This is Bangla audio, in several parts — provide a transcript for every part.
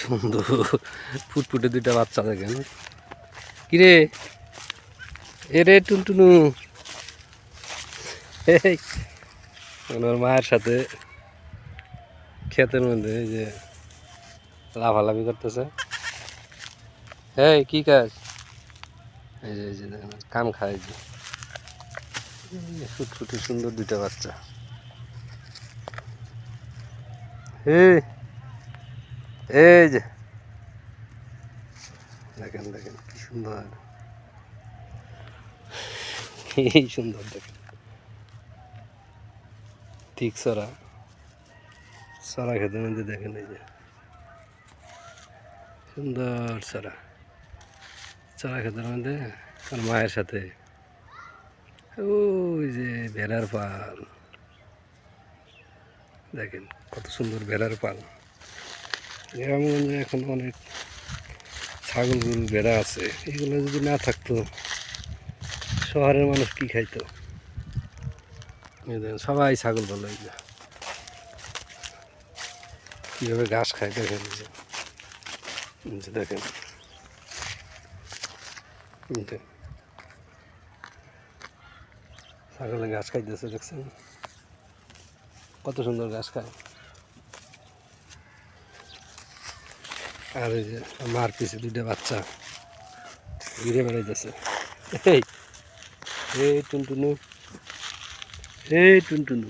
সুন্দর ফুটফুটে দুইটা বাচ্চা দেখেন। কিরে এরে টুনটুনু ওর মায়ের সাথে ক্ষেতের মধ্যে এই যে লাফালাফি করতেছে। এই কি কাজ? এই যে দেখেন কাম খায় যে ফুটফুটে সুন্দর দুইটা বাচ্চা। এই যে দেখেন দেখেন কি সুন্দর, এই সুন্দর দেখেন ঠিক সরা সরা খেতের মধ্যে দেখেন এই যে সুন্দর সরা চড়া খেতের মধ্যে আর মায়ের সাথে ওই যে ভেড়ার পাল দেখেন কত সুন্দর ভেড়ার পাল। গ্রামগঞ্জে এখন অনেক ছাগল গরু ভেড়া আছে, এগুলো যদি না থাকতো শহরের মানুষ কি খাইতো? সবাই ছাগল ভালো কীভাবে ঘাস খায় দেখেন, দেখেন ছাগলে ঘাস খাইতেছে দেখছেন কত সুন্দর ঘাস খায়। আর এই যে মার পিছে দুইটা বাচ্চা ঘিরে বেড়াইতেছে। এই এই টুনটুনু, এই টুনটুনু,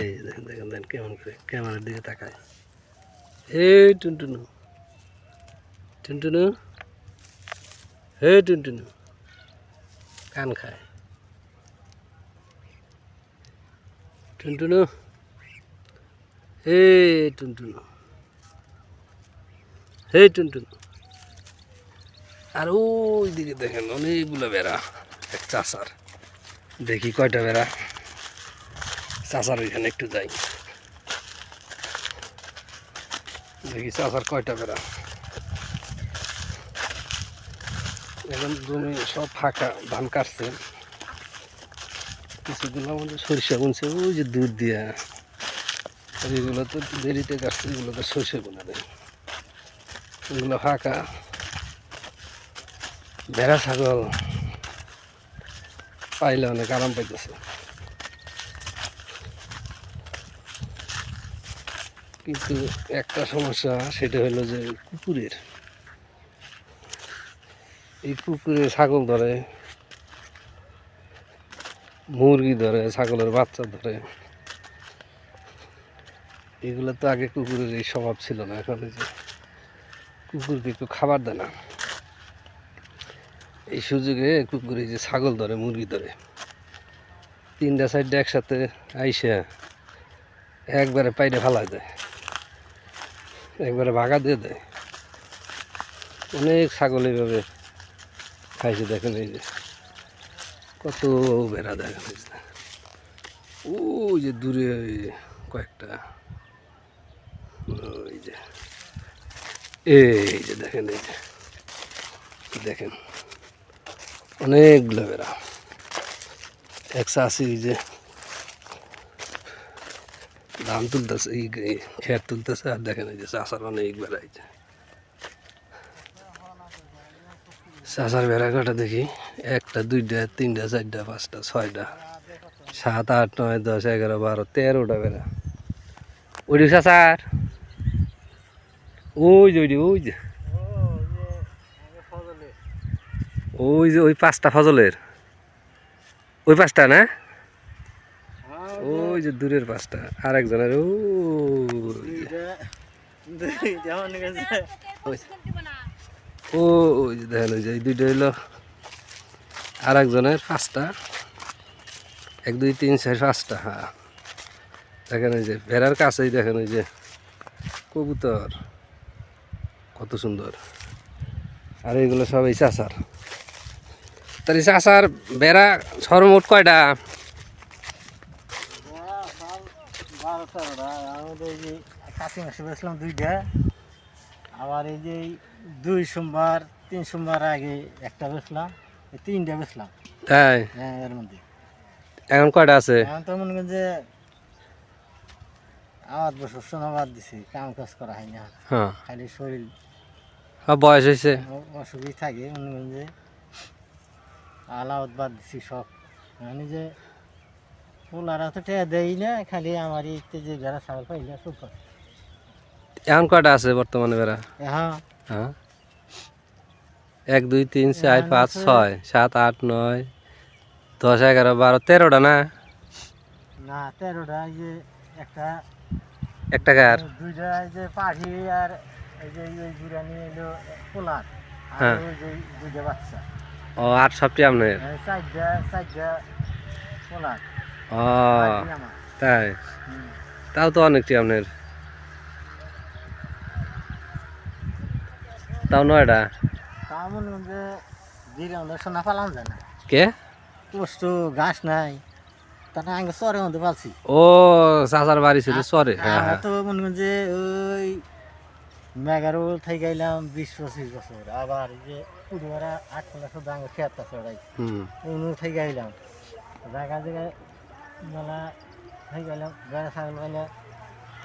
এই দেখেন দেখেন দেখেন কেমন করে ক্যামেরার দিকে তাকায়। এই টুনটুনু, টুনটুনু, হে টুনটুনু কান খায়। টুনটুনু, হে টুনটুনু, হে টুনটুনু। আর ওই দিকে দেখেন অনেকগুলো বেড়া, এক চাষার। দেখি কয়টা বেড়া, চাষার ওইখানে একটু যাই দেখি চাষার কয়টা বেড়া। এখন জমি সব ফাঁকা, ধান কাটছে, কিছুদিন আমাদের সরিষা বুনছে ওই যে দুধ দিয়া, এগুলো তো দেরিতে কাটছে, এগুলো তো সরিষা বোনা দেয়, এগুলো ফাঁকা। ভেড়া ছাগল পাইলে অনেক আরাম পাইতেছে, কিন্তু একটা সমস্যা সেটা হলো যে কুকুরের, এই কুকুরে ছাগল ধরে, মুরগি ধরে, ছাগলের বাচ্চা ধরে। এগুলো তো আগে কুকুরের এই স্বভাব ছিল না, এখন এই যে কুকুরকে একটু খাবার দেয় না, এই সুযোগে কুকুর এই যে ছাগল ধরে, মুরগি ধরে, তিনটা চারটা একসাথে আইসে একবারে পাইরে ফালাই দেয়, একবারে ভাগা দিয়ে দেয়। অনেক ছাগল এইভাবে খাইছে দেখেন, এই যে কত বেড়া দেখা যাচ্ছে। ওই যে দূরে কয়েকটা, ওই যে এই যে দেখেন, এই যে দেখেন অনেকগুলো বেড়া এক চাষি যে ধান তুলতেছে, এই খের তুলতেছে, আর দেখেন এই যে চাষার অনেক বেড়াইছে। চাষার বেড়া কটা দেখি, একটা, দুইটা, তিনটা, চারটা, পাঁচটা, ছয়টা, 7, 8, 9, 10, 11, 12, 13টা বেড়া। ওই চাষার ওই যে ওই যে ওই যে ওই 5টা ফজলের, ওই 5টা না, ওই যে দূরের 5টা আর একজনের ওই যে দেখেন, ওই যে এই দুইটা হইলো আর একজনের 5টা, 1, 2, 3, 4, 5টা। হ্যাঁ দেখেন ওই যে ভেড়ার কাছেই দেখেন ওই যে কবুতর কত সুন্দর। আর এইগুলো সব এই চাষার। তাহলে চাষার বেড়া সর্বমোট কয়টা? কাতি মাসে বেচলাম 2টা, আবার এই যে 2 সোমবার 3 সোমবার আগে একটা বেচলাম, 3টা বেচলাম। তাই এর মধ্যে এখন কয়টা আছে? এখন তো মনে করেন যে আওয়াজ বছর শোনা বাদ দিছি, কাম কাজ করা হয় না, হ্যাঁ খালি শরীর বয়স হয়েছে অসুখই থাকে মনে করেন যে আলাওয়াত বাদ দিছি সব। মানে যে পোলারা তো টেয়া দেই না, খালি আমার এই যে যারা ছাগল পাইলে সব করে। এখন কয়টা আছে বর্তমানে বেড়া? হ্যাঁ হ্যাঁ 1 2 3 4 5 6 7 8 9 10 11 12 13টা না? না 13টা, এই যে একটা গার। দুইটা এই যে পাখি আর এই যে ওই বুড়ানি এলো পোলার, আর হ্যাঁ। ওই যে দুইটা বাচ্চা, ও 8 সবটি আপনার? চারটা পোলার ও আর আমার। তাই? হুম। তাও তো অনেকটি আপনার। তাও 9টা। তা মনে করেন যে ধীরে আমাদের সোনা পালাম যায় না, কে? কষ্ট ঘাস নাই, তার আগে চরে মধ্যে পালছি। ও চাচার বাড়ি ছিল সরে। হ্যাঁ আমরা হ্যাঁ তো মনে করেন যে ওই মেঘারো থেকে গেলাম 20-25 বছর, আবার এই যে পুরোরা 8 মাস শুধু আগে খেত আছে ওরাই, হুম অন্য থেকে গেলাম জায়গা জায়গায় মেলা থেকে গেলাম, বেড়া ছাগল পাইলে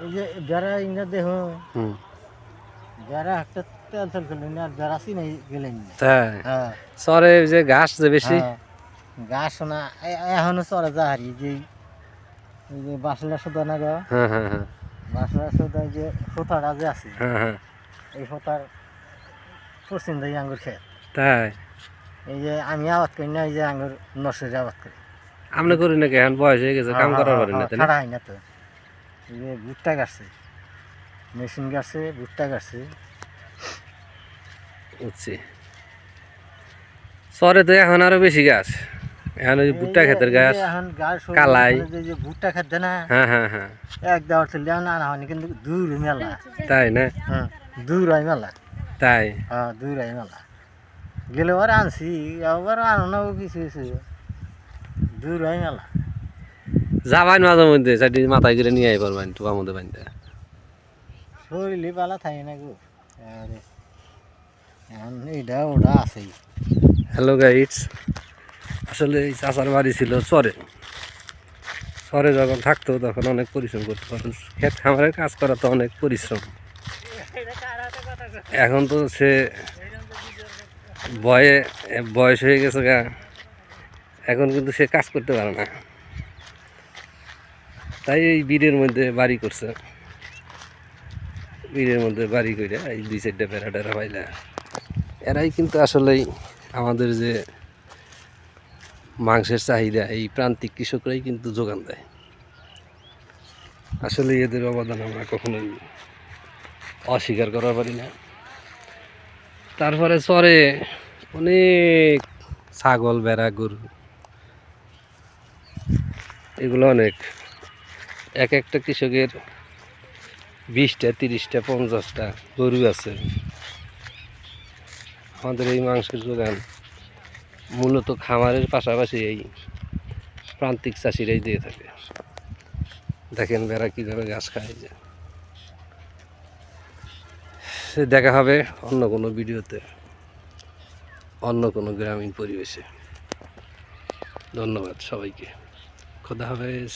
এই যে বেড়া ইংরা দেহ, হুম বেড়া একটা তেল তেল করলেন আর বেড়া চিনে গেলেন না। তাই হ্যাঁ সরে যে ঘাস যে বেশি। হ্যাঁ, গাছ শোনা এখনো চলে যা হারি যে এই যে বাসলা সুদা না গো, হ্যাঁ হ্যাঁ হ্যাঁ বাসলা সুদা যে ফোতাটা যে আছে, হ্যাঁ হ্যাঁ এই ফোতার পশ্চিম দিকে আঙ্গুর খেত। তাই এই যে আমি আবাদ করি না, এই যে আঙ্গুর নর্সারি আবাদ করি। আপনি করি নাকি? এখন বয়স হয়ে গেছে, কাম করার পারেন না তাই না? ছাড়া হয় না তো। এই যে ভুট্টা গাছছে, মেশিন গাছছে, ভুট্টা গাছছে। বুঝছি। সরে তো এখন আরো বেশি গাছ, এখন ওই ভুট্টা ক্ষেতের গাছ। এখন গাছ কালাই। যে ভুট্টা খাদ্য না, হ্যাঁ হ্যাঁ হ্যাঁ এক দেওয়ার চলে না না হয়নি, কিন্তু দূর মেলা। তাই না? হ্যাঁ দূর হয় মেলা। তাই হ্যাঁ দূর হয় মেলা, গেলে আবার আনছি, আবার আনো না কিছু কিছু, দূর হয় মেলা। যাবাই মাঝে মধ্যে চারটি মাথায় করে নিয়ে আই পারবেন টুকার মধ্যে বানতে। শরীরে পালা থাকে না গো। আরে এখন এইটা ওটা আছেই। হ্যালো গাইডস, আসলে এই চাচার বাড়ি ছিল চরে। চরে যখন থাকতো তখন অনেক পরিশ্রম করতে পারতো, ক্ষেত খামারের কাজ করা তো অনেক পরিশ্রম। এখন তো সে বয়স হয়ে গেছে গা, এখন কিন্তু সে কাজ করতে পারে না, তাই এই বীরের মধ্যে বাড়ি করছে। বীরের মধ্যে বাড়ি করে এই 2-4টা বেড়া টেরা পাইলা, এরাই কিন্তু আসলেই আমাদের যে মাংসের চাহিদা এই প্রান্তিক কৃষকরাই কিন্তু যোগান দেয়। আসলে এদের অবদান আমরা কখনোই অস্বীকার করা পারি না। তারপরে চরে অনেক ছাগল, বেড়া, গরু, এগুলো অনেক। এক একটা কৃষকের 20টা 30টা 50টা গরু আছে। আমাদের এই মাংসের যোগান মূলত খামারের পাশাপাশি এই প্রান্তিক চাষিরাই দিয়ে থাকে। দেখেন বেড়া কীভাবে ঘাস খায়। যে সে দেখা হবে অন্য কোনো ভিডিওতে, অন্য কোনো গ্রামীণ পরিবেশে। ধন্যবাদ সবাইকে, খোদা হাফেজ।